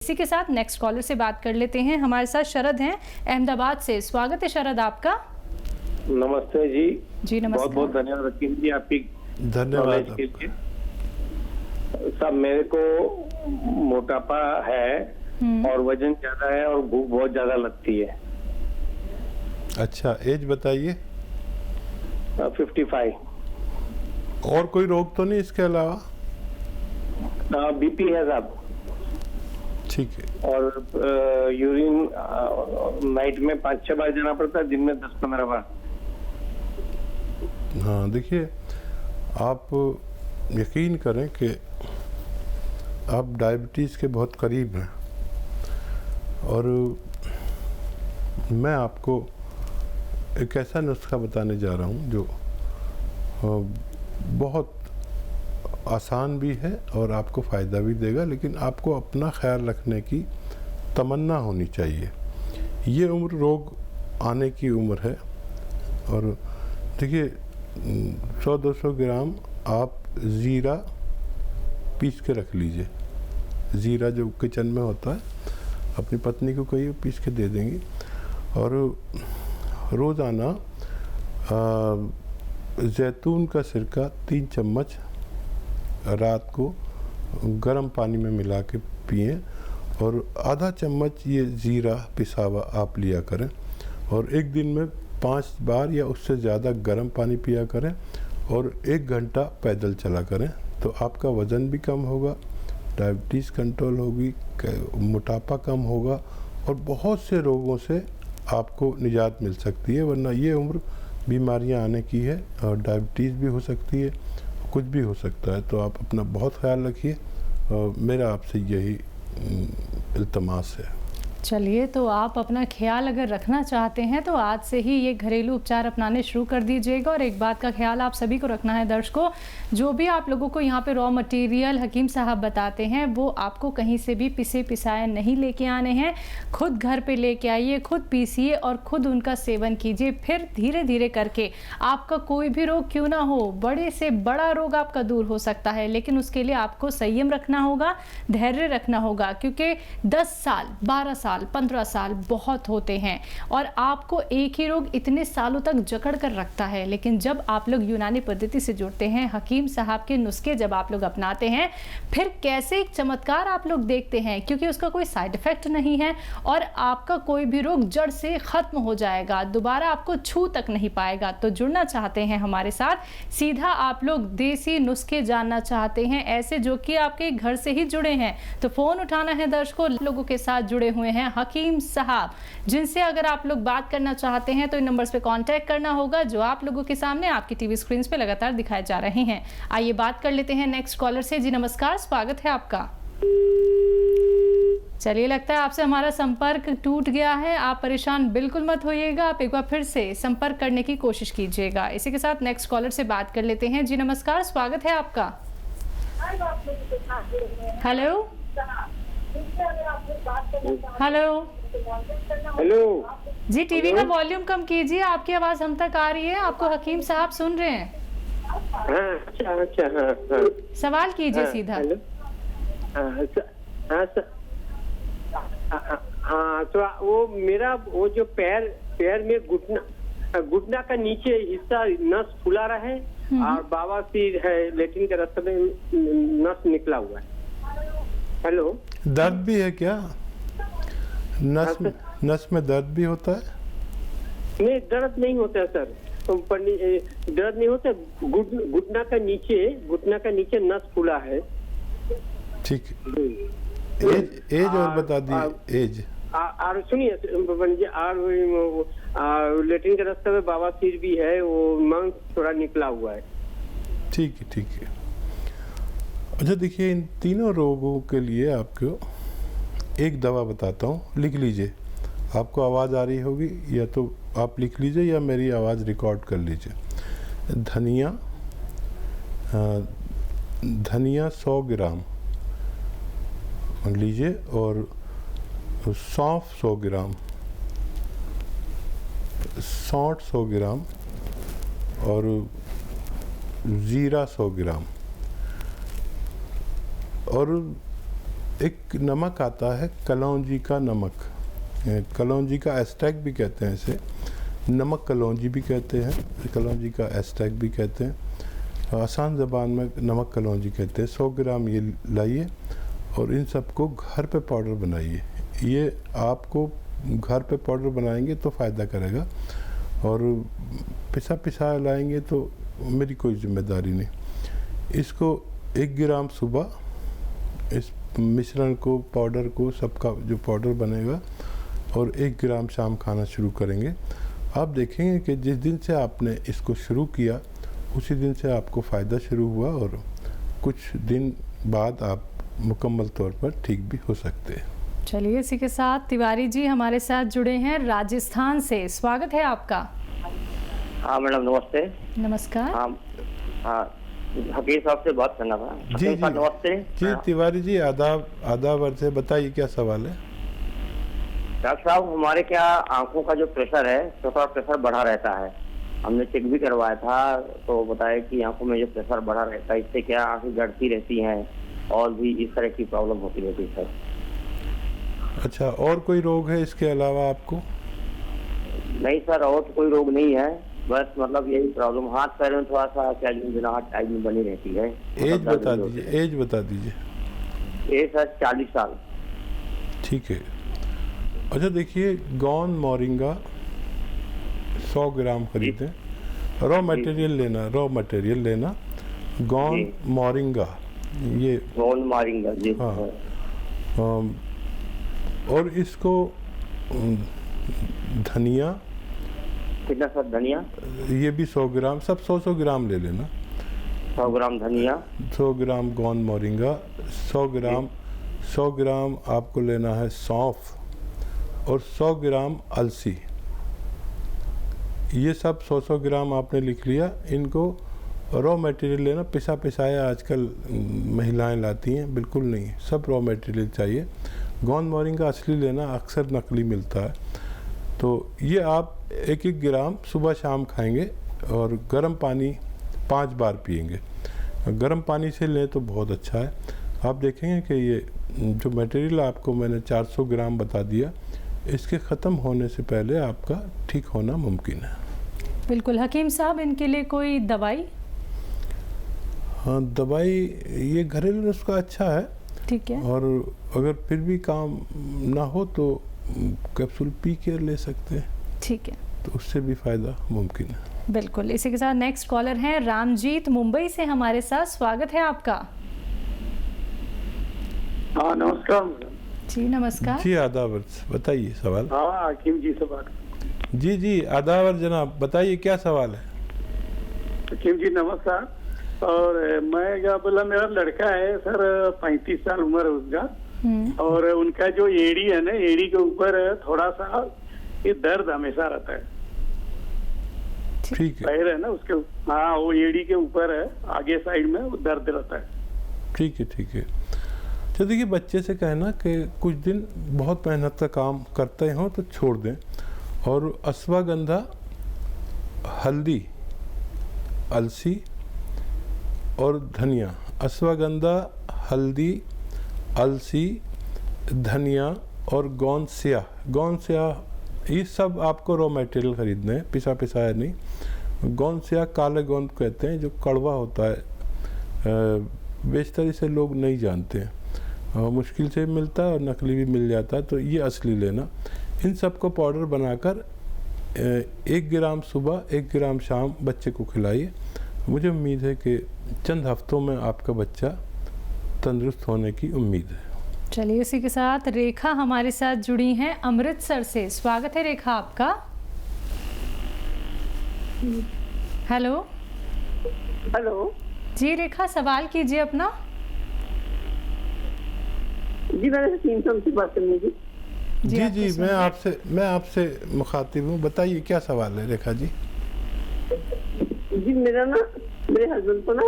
इसी के साथ नेक्स्ट कॉलर से बात कर लेते हैं। हमारे साथ शरद हैं अहमदाबाद से। स्वागत है शरद आपका। नमस्ते जी। जी नमस्ते। बहुत बहुत धन्यवाद रकीम जी आपकी धन्यवाद के लिए। सब मेरे को मोटापा है और वजन ज्यादा है और भूख बहुत ज्यादा लगती है। अच्छा, एज बताइए। 55। और कोई रोग तो नहीं इसके अलावा? बीपी है साहब। ठीक है। और यूरिन नाइट में 5-6 बार जाना पड़ता है, दिन में 10-15 बार। हाँ, देखिए आप यकीन करें कि आप डायबिटीज़ के बहुत करीब हैं और मैं आपको एक ऐसा नुस्खा बताने जा रहा हूँ जो बहुत आसान भी है और आपको फ़ायदा भी देगा, लेकिन आपको अपना ख्याल रखने की तमन्ना होनी चाहिए। ये उम्र रोग आने की उम्र है और देखिए 100-200 ग्राम आप ज़ीरा पीस के रख लीजिए। ज़ीरा जो किचन में होता है, अपनी पत्नी को कहिए पीस के दे देंगी। और रोज़ाना जैतून का सिरका 3 चम्मच रात को गर्म पानी में मिला के पिएं और आधा चम्मच ये ज़ीरा पिसा हुआ आप लिया करें और एक दिन में 5 बार या उससे ज़्यादा गर्म पानी पिया करें और 1 घंटा पैदल चला करें, तो आपका वज़न भी कम होगा, डायबिटीज़ कंट्रोल होगी, मोटापा कम होगा और बहुत से रोगों से आपको निजात मिल सकती है। वरना ये उम्र बीमारियां आने की है और डायबिटीज़ भी हो सकती है, कुछ भी हो सकता है। तो आप अपना बहुत ख्याल रखिए और मेरा आपसे यही इल्तमास है। चलिए, तो आप अपना ख्याल अगर रखना चाहते हैं तो आज से ही ये घरेलू उपचार अपनाने शुरू कर दीजिएगा। और एक बात का ख्याल आप सभी को रखना है दर्शकों, जो भी आप लोगों को यहाँ पे रॉ मटेरियल हकीम साहब बताते हैं वो आपको कहीं से भी पिसे पिसाए नहीं लेके आने हैं। खुद घर पे लेके आइए, खुद पीसिए और खुद उनका सेवन कीजिए। फिर धीरे धीरे करके आपका कोई भी रोग क्यों ना हो, बड़े से बड़ा रोग आपका दूर हो सकता है, लेकिन उसके लिए आपको संयम रखना होगा, धैर्य रखना होगा, क्योंकि 10 साल 12 साल 15 साल बहुत होते हैं और आपको एक ही रोग इतने सालों तक जकड़ कर रखता है। लेकिन जब आप लोग यूनानी पद्धति से जुड़ते हैं, हकीम साहब के नुस्खे जब आप लोग अपनाते हैं, फिर कैसे एक चमत्कार आप लोग देखते हैं, क्योंकि उसका कोई साइड इफेक्ट नहीं है और आपका कोई भी रोग जड़ से खत्म हो जाएगा, दोबारा आपको छू तक नहीं पाएगा। तो जुड़ना चाहते हैं हमारे साथ, सीधा आप लोग देसी नुस्खे जानना चाहते हैं, ऐसे जो कि आपके घर से ही जुड़े हैं, तो फोन उठाना है दर्शकों। लोगों के साथ जुड़े हुए हैं हकीम साहब, जिनसे अगर आप लोग बात करना चाहते हैं तो इन नंबर्स पे कांटेक्ट करना होगा जो आप लोगों के सामने आपकी टीवी स्क्रीन पे लगातार दिखाए जा रहे हैं। आइए बात कर लेते हैं नेक्स्ट कॉलर से। जी नमस्कार, स्वागत है आपका। चलिए, लगता है आपसे हमारा संपर्क टूट गया है। आप परेशान बिल्कुल मत होइएगा, आप एक बार फिर से संपर्क करने की कोशिश कीजिएगा। इसी के साथ नेक्स्ट कॉलर से बात कर लेते हैं। जी नमस्कार, स्वागत है आपका। हेलो हेलो हेलो जी, टीवी का वॉल्यूम कम कीजिए, आपकी आवाज हम तक आ रही है, आपको हकीम साहब सुन रहे हैं। हाँ, अच्छा हाँ। सवाल कीजिए सीधा। हेलो हाँ, तो वो मेरा वो जो पैर में घुटना का नीचे हिस्सा नस फुला रहा है और बवासीर है, लेट्रिन के रास्ते में नस निकला हुआ है। हेलो, दर्द भी है क्या? नस में दर्द भी होता है? नहीं, दर्द नहीं होता है सर, दर्द नहीं होता। घुटना का नीचे नस फूला है। ठीक है। एज और बता दिए एज। और सुनिए, लेट्रिन के रास्ते में बवासीर भी है, वो मांस थोड़ा निकला हुआ है। ठीक है, ठीक है। अच्छा, देखिए इन तीनों रोगों के लिए आपको एक दवा बताता हूँ, लिख लीजिए। आपको आवाज़ आ रही होगी, या तो आप लिख लीजिए या मेरी आवाज़ रिकॉर्ड कर लीजिए। धनिया 100 ग्राम लीजिए और सौंफ 100 ग्राम, सौंठ 100 ग्राम और ज़ीरा 100 ग्राम और एक नमक आता है कलौंजी का नमक, कलौंजी का एस्टैक भी कहते हैं इसे, नमक कलौंजी भी कहते हैं, कलौंजी का एस्टैक भी कहते हैं, आसान ज़बान में नमक कलौंजी कहते हैं। 100 ग्राम ये लाइए और इन सबको घर पे पाउडर बनाइए। ये आपको घर पे पाउडर बनाएंगे तो फ़ायदा करेगा, और पिसा लाएंगे तो मेरी कोई जिम्मेदारी नहीं। इसको 1 ग्राम सुबह इस मिश्रण को, पाउडर को, सबका जो पाउडर बनेगा, और 1 ग्राम शाम खाना शुरू करेंगे। आप देखेंगे कि जिस दिन से आपने इसको शुरू किया उसी दिन से आपको फ़ायदा शुरू हुआ, और कुछ दिन बाद आप मुकम्मल तौर पर ठीक भी हो सकते हैं। चलिए, इसी के साथ तिवारी जी हमारे साथ जुड़े हैं राजस्थान से। स्वागत है आपका। हाँ मैडम, नमस्ते। नमस्कार। हाँ, हकीम साहब से बात करना था। जी जी नमस्ते जी। तिवारी जी आदाब अर्ज़ है, बताइए क्या सवाल है। डॉक्टर साहब, हमारे क्या आंखों का जो प्रेशर है तो थोड़ा प्रेशर बढ़ा रहता है। हमने चेक भी करवाया था तो बताया कि आंखों में जो प्रेशर बढ़ा रहता है इससे क्या आंखें गड़ती रहती हैं और भी इस तरह की प्रॉब्लम होती रहती है सर। अच्छा, और कोई रोग है इसके अलावा आपको? नहीं सर, और तो कोई रोग नहीं है, बस मतलब यही प्रॉब्लम, हाथ पैर में थोड़ा सा चलनाहट टाइप में बनी रहती है। एज बता दीजिए, एज बता दीजिए। एज सर 40 साल। ठीक है। अच्छा देखिए, गौन मोरिंगा 100 ग्राम खरीदें। रॉ मटेरियल लेना, गौन मोरिंगा, ये गौन मोरिंगा जी। हाँ। और इसको धनिया कितना सर? धनिया ये भी 100 ग्राम, सब 100 ग्राम ले लेना। 100 ग्राम धनिया, 100 ग्राम गौन मोरिंगा, 100 ग्राम आपको लेना है सौंफ, और 100 ग्राम अलसी। ये सब 100 ग्राम आपने लिख लिया। इनको रॉ मटेरियल लेना, पिसाया आजकल महिलाएं लाती हैं, बिल्कुल नहीं, सब रॉ मटेरियल चाहिए। गौन मोरिंगा असली लेना, अक्सर नकली मिलता है। तो ये आप 1 ग्राम सुबह शाम खाएंगे, और गर्म पानी 5 बार पिएंगे। गर्म पानी से लें तो बहुत अच्छा है। आप देखेंगे कि ये जो मटेरियल आपको मैंने 400 ग्राम बता दिया, इसके ख़त्म होने से पहले आपका ठीक होना मुमकिन है। बिल्कुल। हकीम साहब, इनके लिए कोई दवाई? हाँ, दवाई ये घरेलू नुस्खा अच्छा है। ठीक है। और अगर फिर भी काम ना हो तो कैप्सूल पी के ले सकते हैं। ठीक है, तो उससे भी फ़ायदा मुमकिन है। बिल्कुल। इसी के साथ नेक्स्ट कॉलर हैं रामजीत, मुंबई से हमारे साथ। स्वागत है आपका। हाँ नमस्कार। जी नमस्कार। जी आदावर, बताइए सवाल। हाँ हकीम जी से बात। जी आदावर जनाब, बताइए क्या सवाल है। हकीम जी नमस्कार। और मैं क्या बोला, मेरा लड़का है सर, 35 साल उम्र है उसका, और उनका जो एड़ी है ना, एड़ी के ऊपर थोड़ा सा ये दर्द हमेशा रहता है। ठीक है। पैर है ना उसके, हाँ वो एड़ी के ऊपर है, आगे साइड में वो दर्द रहता है। ठीक है। तो देखिए, बच्चे से कहना कि कुछ दिन बहुत मेहनत का काम करते हो तो छोड़ दें, और अश्वगंधा, हल्दी, अलसी और धनिया, अश्वगंधा, हल्दी, अलसी, धनिया और गोंद स्याह, ये सब आपको रॉ मटेरियल खरीदना है, पिसाया नहीं। गोंद स्याह काले गोंद कहते हैं, जो कड़वा होता है, बेशतर इसे लोग नहीं जानते हैं, मुश्किल से मिलता है और नकली भी मिल जाता है, तो ये असली लेना। इन सब को पाउडर बनाकर 1 ग्राम सुबह 1 ग्राम शाम बच्चे को खिलाइए। मुझे उम्मीद है कि चंद हफ्तों में आपका बच्चा तंदुरुस्त होने की उम्मीद है। चलिए, इसी के साथ रेखा हमारे साथ जुड़ी हैं अमृतसर से। स्वागत है रेखा आपका। हेलो जी रेखा, सवाल कीजिए अपना। जी मैंने सिम्टम से बात करनी थी। जी मैं आपसे मुखातिब हूँ, बताइए क्या सवाल है रेखा जी। जी मेरे हस्बैंड को ना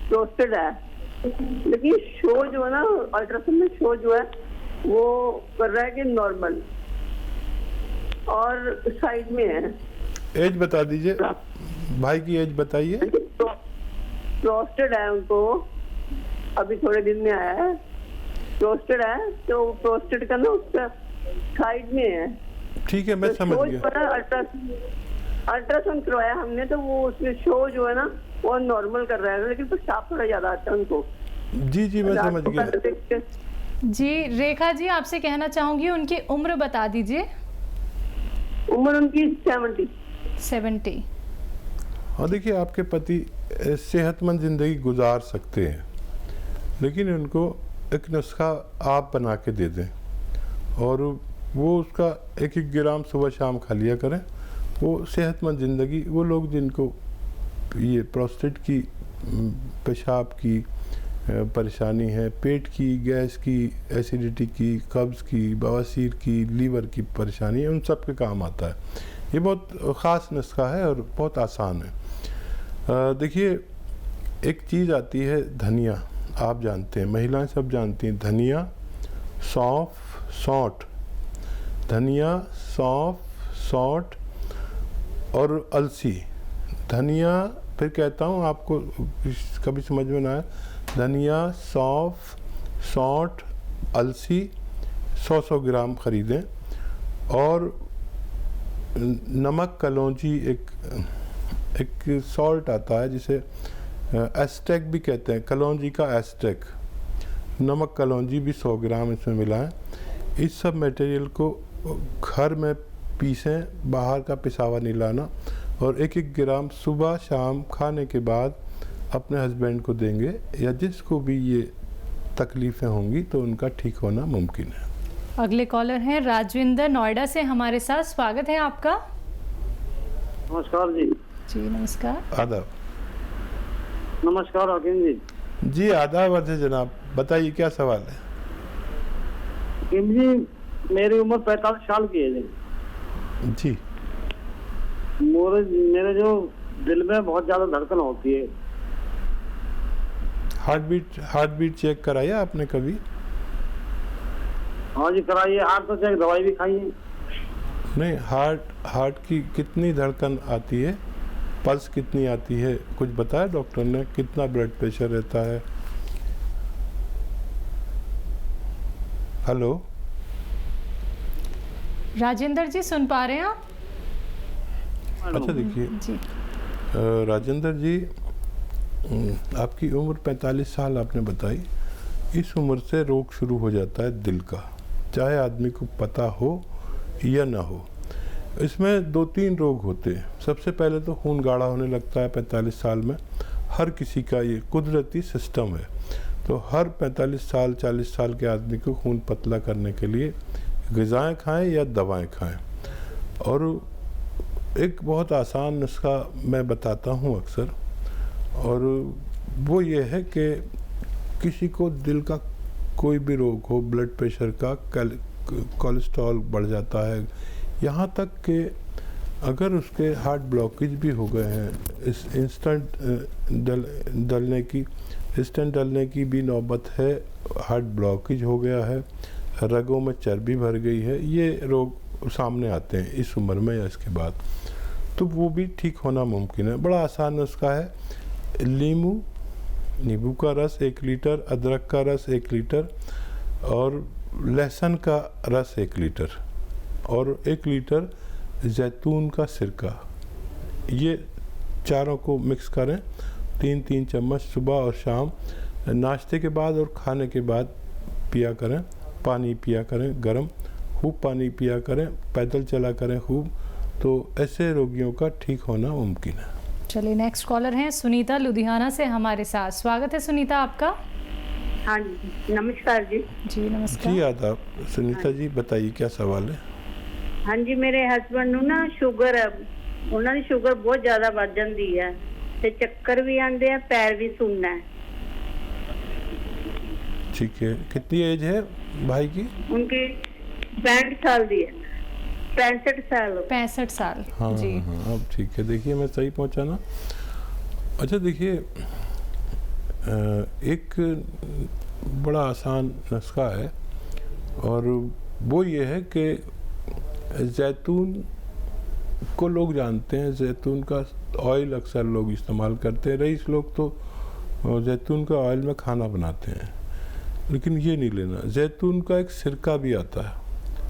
प्रोस्टेट है, लेकिन शो जो है ना, अल्ट्रासाउंड में शो जो है वो कर रहा है कि नॉर्मल, और साइड में है। एज बता दीजिए, भाई की एज बताइए। प्रोस्टेट है उनको, अभी थोड़े दिन में आया है, प्रोस्टेट है, तो प्रोस्टेट का ना उसका साइड में है। ठीक है, मैं समझ गया। अल्ट्रासाउंड करवाया हमने, तो वो उसमें शो जो है ना वो नॉर्मल कर रहा है, लेकिन पेशाब थोड़ा ज्यादा आता है उनको। जी जी, मैं समझ गया। जी रेखा जी, आपसे कहना चाहूंगी उनकी उम्र बता दीजिए। उम्र उनकी 70। और देखिए, आपके पति सेहतमंद ज़िंदगी गुजार सकते हैं, लेकिन उनको एक नुस्खा आप बना के दे दें और वो उसका 1-1 ग्राम सुबह शाम खा लिया करें। वो सेहतमंद ज़िंदगी, वो लोग जिनको ये प्रोस्टेट की, पेशाब की परेशानी है, पेट की, गैस की, एसिडिटी की, कब्ज़ की, बवासीर की, लीवर की परेशानी है, उन सब के काम आता है। ये बहुत ख़ास नुस्खा है और बहुत आसान है। देखिए, एक चीज़ आती है धनिया, आप जानते हैं, महिलाएं सब जानती हैं, धनिया, सौंफ, सौंठ, धनिया, सौंफ, सौंठ और अलसी। धनिया, फिर कहता हूँ आपको कभी समझ में ना आए, धनिया, सौंफ, सौंठ, अलसी 100-100 ग्राम ख़रीदें। और नमक कलौंजी, एक सॉल्ट आता है जिसे एस्टेक भी कहते हैं, कलौंजी का एस्टेक, नमक कलौंजी भी 100 ग्राम इसमें मिलाएं। इस सब मटेरियल को घर में पीसें, बाहर का पिसावा नहीं लाना, और 1-1 ग्राम सुबह शाम खाने के बाद अपने हस्बैंड को देंगे, या जिसको भी ये तकलीफ़ें होंगी तो उनका ठीक होना मुमकिन है। अगले कॉलर हैं राजविंदर, नोएडा से हमारे साथ। स्वागत है आपका। नमस्कार जी। जी नमस्कार। आदाब। नमस्कार हकीम जी। जी आदाब अर्ज जनाब, बताइए क्या सवाल है। हकीम जी, मेरी उम्र 45 साल की है जी। मेरे जो दिल में बहुत ज्यादा धड़कन होती है। हार्ट बीट चेक कराया आपने कभी? हाँ जी कराइए, हार्ट तो चेक, दवाई भी खाई है। नहीं, हार्ट की कितनी धड़कन आती है, पल्स कितनी आती है, कुछ बताया डॉक्टर ने? कितना ब्लड प्रेशर रहता है? हेलो राजेंद्र जी, सुन पा रहे हैं आप? अच्छा देखिए जी राजेंद्र जी, आपकी उम्र 45 साल आपने बताई। इस उम्र से रोग शुरू हो जाता है दिल का, चाहे आदमी को पता हो या ना हो। इसमें 2-3 रोग होते हैं। सबसे पहले तो खून गाढ़ा होने लगता है 45 साल में। हर किसी का ये कुदरती सिस्टम है। तो हर 45 साल 40 साल के आदमी को खून पतला करने के लिए ग़िज़ाएँ खाएं या दवाएं खाएं। और एक बहुत आसान नुस्खा मैं बताता हूँ अक्सर, और वो ये है कि किसी को दिल का कोई भी रोग हो, ब्लड प्रेशर का, कोलेस्ट्रॉल बढ़ जाता है, यहाँ तक कि अगर उसके हार्ट ब्लॉकेज भी हो गए हैं, इस इंस्टेंट डलने की भी नौबत है, हार्ट ब्लॉकेज हो गया है, रगों में चर्बी भर गई है, ये रोग सामने आते हैं इस उम्र में या इसके बाद, तो वो भी ठीक होना मुमकिन है। बड़ा आसान नुस्खा है। नींबू का रस 1 लीटर, अदरक का रस 1 लीटर और लहसुन का रस 1 लीटर और 1 लीटर जैतून का सिरका, ये चारों को मिक्स करें 3-3 चम्मच सुबह और शाम, नाश्ते के बाद और खाने के बाद पिया करें। पानी पिया करें गर्म, खूब पानी पिया करें, पैदल चला करें खूब, तो ऐसे रोगियों का ठीक होना मुमकिन है। चलिए नेक्स्ट कॉलर हैं सुनीता, लुधियाना से हमारे साथ। स्वागत है सुनीता आपका। हाँ जी नमस्कार जी। जी नमस्कार। जी आदाब। सुनीता जी बताइए क्या सवाल है। हाँ जी, मेरे हस्बैंड ਨੂੰ ਨਾ ਸ਼ੂਗਰ ਹੈ, ਉਹਨਾਂ ਦੀ ਸ਼ੂਗਰ ਬਹੁਤ ਜ਼ਿਆਦਾ ਵੱਧ ਜਾਂਦੀ ਹੈ ਤੇ ਚੱਕਰ ਵੀ ਆਉਂਦੇ ਆ, ਪੈਰ ਵੀ ਸੁੰਨਾ ਹੈ। ठीक है, कितनी एज है भाई की? उनकी 65 साल दी है। 65 साल। हाँ जी हाँ, अब ठीक है। देखिए मैं सही पहुंचा ना? अच्छा देखिए, एक बड़ा आसान नुस्खा है और वो ये है कि जैतून को लोग जानते हैं, जैतून का ऑयल अक्सर लोग इस्तेमाल करते हैं। रईस लोग तो जैतून का ऑयल में खाना बनाते हैं, लेकिन ये नहीं लेना। जैतून का एक सिरका भी आता है,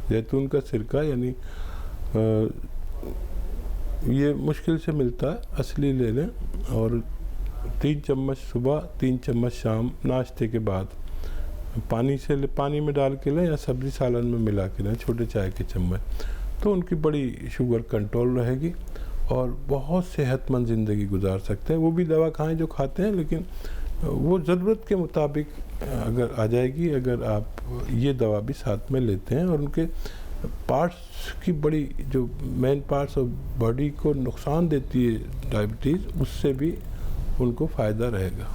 जैतून का सिरका, यानी ये मुश्किल से मिलता है, असली ले लें। और 3 चम्मच सुबह, 3 चम्मच शाम नाश्ते के बाद पानी में डाल के लें या सब्जी सालन में मिला के लें, छोटे चाय के चम्मच, तो उनकी बड़ी शुगर कंट्रोल रहेगी और बहुत सेहतमंद ज़िंदगी गुजार सकते हैं। वो भी दवा खाएं जो खाते हैं, लेकिन वो ज़रूरत के मुताबिक अगर आ जाएगी, अगर आप ये दवा भी साथ में लेते हैं। और उनके पार्ट्स की बड़ी जो मेन पार्ट्स ऑफ बॉडी को नुकसान देती है डायबिटीज़, उससे भी उनको फ़ायदा रहेगा।